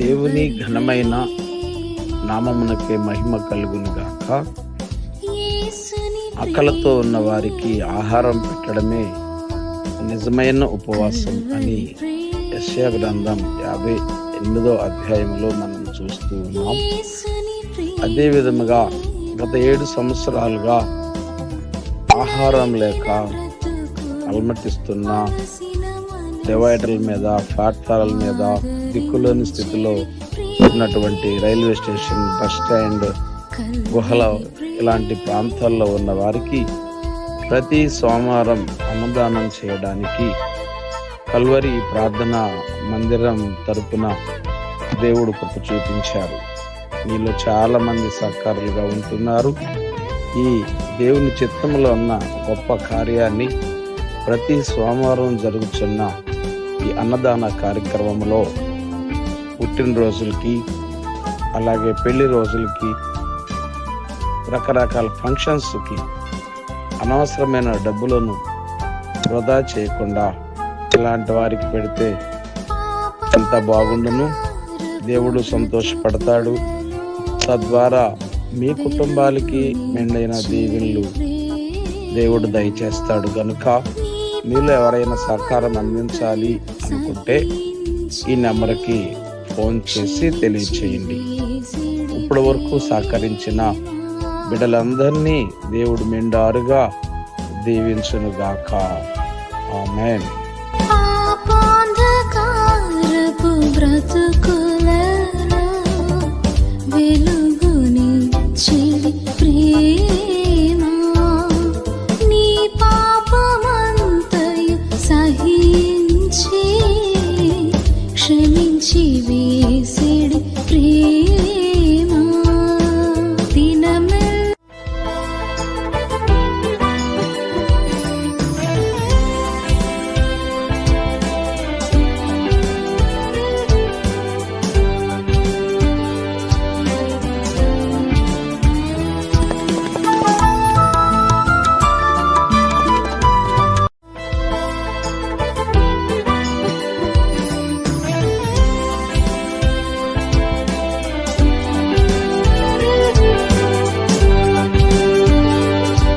దేవుని ఘనమైన నామమునకే మహిమ కలుగును గాక. ఆకలితో ఉన్న వారికి ఆహారం పెట్టడమే నిజమైన ఉపవాసం అని యెషయా గ్రంథం 58వ అధ్యాయంలో మనం చూస్తూ ఉన్నాం. అదే విధముగా గత 7 సంవత్సరాలుగా ఆహారం లేక అలమటిస్తున్న డివైడర్ల మీద, ప్లాట్ఫారాల మీద, దిక్కులోని స్థితిలో ఉన్నటువంటి రైల్వే స్టేషన్, బస్ స్టాండ్, గుహల ఇలాంటి ప్రాంతాల్లో ఉన్న వారికి ప్రతి సోమవారం అన్నదానం చేయడానికి కల్వరి ప్రార్థనా మందిరం తరపున దేవుడు కృప చూపించారు. మీలో చాలా మంది సహకారులుగా ఉంటున్నారు. ఈ దేవుని చిత్తంలో ఉన్న గొప్ప కార్యాన్ని ప్రతి సోమవారం జరుగుతున్న ఈ అన్నదాన కార్యక్రమంలో పుట్టినరోజులకి, అలాగే పెళ్లి రోజులకి, రకరకాల ఫంక్షన్స్కి అనవసరమైన డబ్బులను వృధా చేయకుండా ఇలాంటి వారికి పెడితే ఎంత బాగుండును. దేవుడు సంతోషపడతాడు. తద్వారా మీ కుటుంబాలకి మెండైన దీవెనలు దేవుడు దయచేస్తాడు. కనుక మీలో ఎవరైనా సహకారం అందించాలి అనుకుంటే ఈ నెంబర్కి ఫోన్ చేసి తెలియచేయండి. ఇప్పటి వరకు సహకరించిన బిడ్డలందరినీ దేవుడు మెండారుగా దీవించునుగాక. ఆమేన్. క్షమించి వేసిడి ప్రేమ